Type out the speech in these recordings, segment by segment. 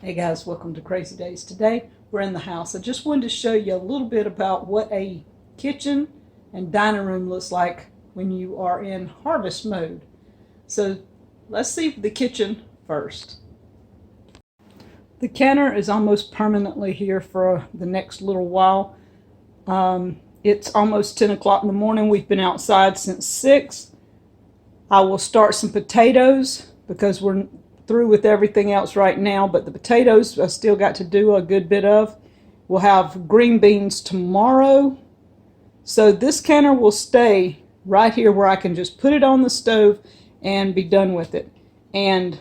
Hey guys, welcome to Crazy Days. Today we're in the house. I just wanted to show you a little bit about what a kitchen and dining room looks like when you are in harvest mode. So let's see the kitchen first. The canner is almost permanently here for the next little while. It's almost 10 o'clock in the morning. We've been outside since 6. I will start some potatoes because we're through with everything else right now, but the potatoes I still got to do a good bit of. We'll have green beans tomorrow. So this canner will stay right here where I can just put it on the stove and be done with it. And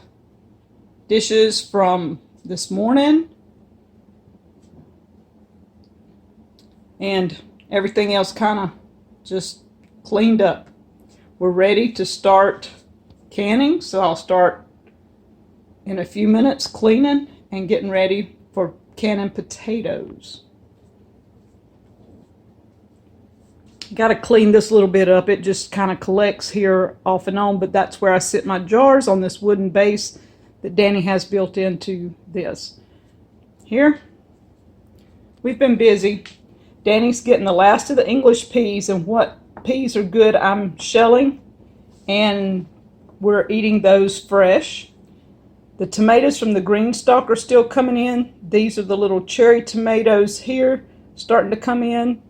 dishes from this morning and everything else kind of just cleaned up. We're ready to start canning, so I'll start in a few minutes cleaning and getting ready for canning potatoes. Got to clean this little bit up. It just kind of collects here off and on, but that's where I sit my jars on this wooden base that Danny has built into this. Here, we've been busy. Danny's getting the last of the English peas, and what peas are good I'm shelling, and we're eating those fresh. The tomatoes from the Greenstalk are still coming in. These are the little cherry tomatoes here starting to come in.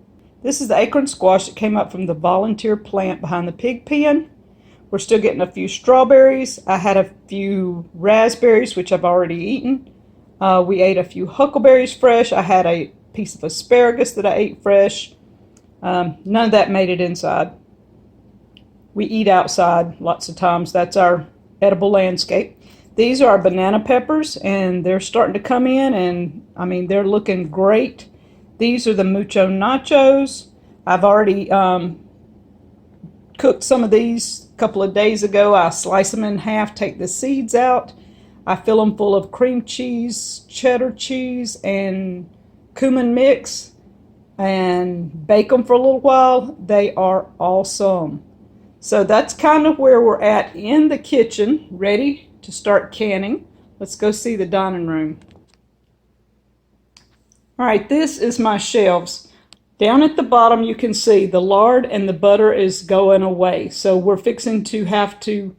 This is the acorn squash that came up from the volunteer plant behind the pig pen. We're still getting a few strawberries. I had a few raspberries, which I've already eaten. We ate a few huckleberries fresh. I had a piece of asparagus that I ate fresh. None of that made it inside. We eat outside lots of times. That's our edible landscape. These are our banana peppers, and they're starting to come in, and I mean, they're looking great. These are the mucho nachos. I've already cooked some of these a couple of days ago. I slice them in half, take the seeds out. I fill them full of cream cheese, cheddar cheese, and cumin mix, and bake them for a little while. They are awesome. So that's kind of where we're at in the kitchen, ready to start canning. Let's go see the dining room. All right, this is my shelves. Down at the bottom you can see the lard and the butter is going away. So we're fixing to have to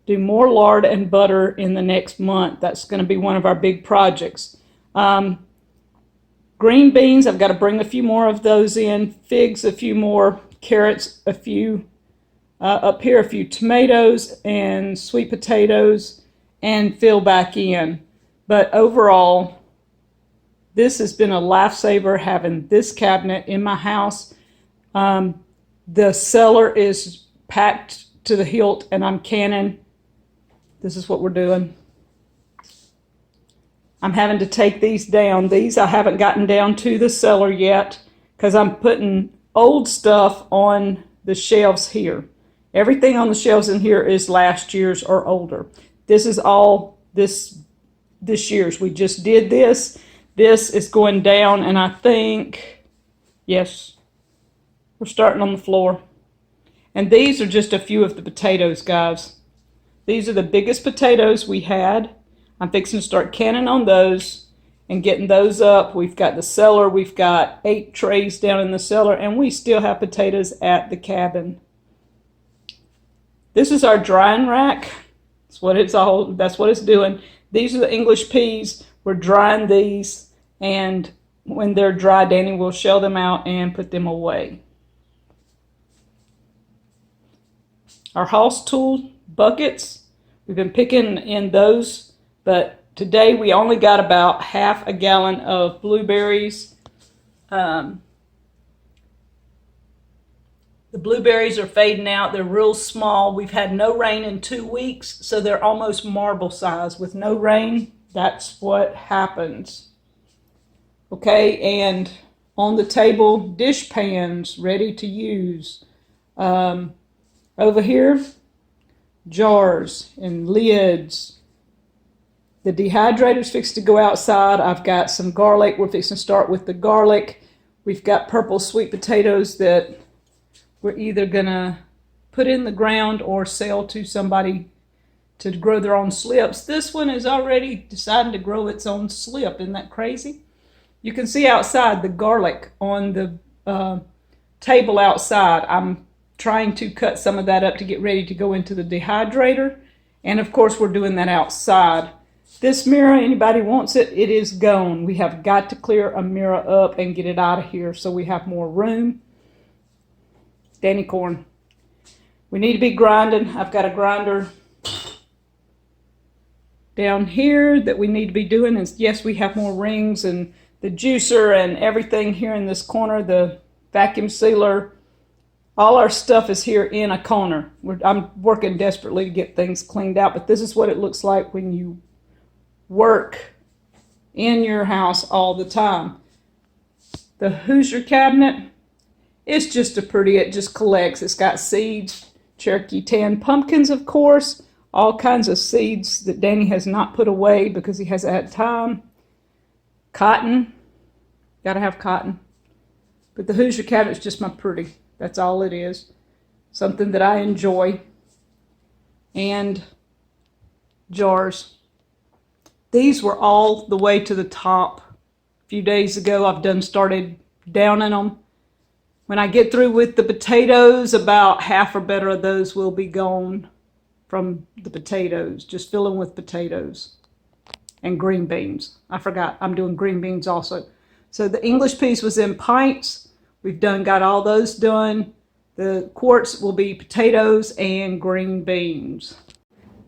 do more lard and butter in the next month. That's going to be one of our big projects. Green beans, I've got to bring a few more of those in. Figs, a few more. Carrots, a few. Up here, a few tomatoes and sweet potatoes, and fill back in. But overall, this has been a lifesaver having this cabinet in my house. The cellar is packed to the hilt, and I'm canning. This is what we're doing. I'm having to take these down. These I haven't gotten down to the cellar yet because I'm putting old stuff on the shelves here. Everything on the shelves in here is last year's or older. This is all this year's. We just did this. This is going down, and I think, yes, we're starting on the floor. And these are just a few of the potatoes, guys. These are the biggest potatoes we had. I'm fixing to start canning on those and getting those up. We've got the cellar. We've got 8 trays down in the cellar, and we still have potatoes at the cabin. This is our drying rack. That's what it's doing. These are the English peas. We're drying these, and when they're dry, Danny will shell them out and put them away. Our house tool buckets, we've been picking in those, but today we only got about half a gallon of blueberries. The blueberries are fading out. They're real small. We've had no rain in 2 weeks, so they're almost marble size. With no rain, that's what happens. Okay, and on the table, dish pans ready to use. Over here, jars and lids. The dehydrator's fixed to go outside. I've got some garlic. We're fixing to start with the garlic. We've got purple sweet potatoes that we're either going to put in the ground or sell to somebody to grow their own slips. This one is already deciding to grow its own slip. Isn't that crazy? You can see outside the garlic on the table outside. I'm trying to cut some of that up to get ready to go into the dehydrator. And of course, we're doing that outside. This mirror, anybody wants it, it is gone. We have got to clear a mirror up and get it out of here so we have more room. Danny corn. We need to be grinding. I've got a grinder down here that we need to be doing. And yes, we have more rings and the juicer and everything here in this corner, the vacuum sealer. All our stuff is here in a corner. I'm working desperately to get things cleaned out, but this is what it looks like when you work in your house all the time. The Hoosier cabinet, it's just a pretty, it just collects. It's got seeds, Cherokee tan pumpkins, of course, all kinds of seeds that Danny has not put away because he hasn't had time. Cotton, gotta have cotton. But the Hoosier cabinet is just my pretty. That's all it is. Something that I enjoy. And jars. These were all the way to the top. A few days ago, I've started downing them. When I get through with the potatoes, about half or better of those will be gone from the potatoes. Just filling with potatoes and green beans. I forgot, I'm doing green beans also. So the English piece was in pints. We've got all those done. The quarts will be potatoes and green beans.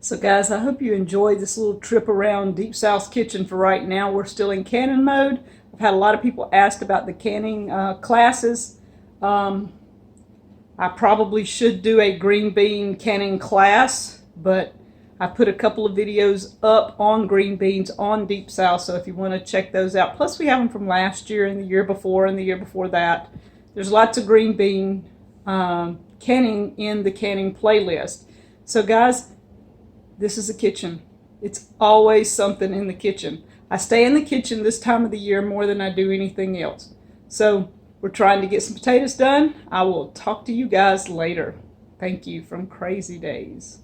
So guys, I hope you enjoyed this little trip around Deep South's kitchen for right now. We're still in canning mode. I've had a lot of people ask about the canning classes. I probably should do a green bean canning class, but I put a couple of videos up on green beans on Deep South, so if you want to check those out. Plus we have them from last year and the year before and the year before that. There's lots of green bean canning in the canning playlist. So guys, this is a kitchen. It's always something in the kitchen. I stay in the kitchen this time of the year more than I do anything else. So we're trying to get some potatoes done. I will talk to you guys later. Thank you from Crazy Days.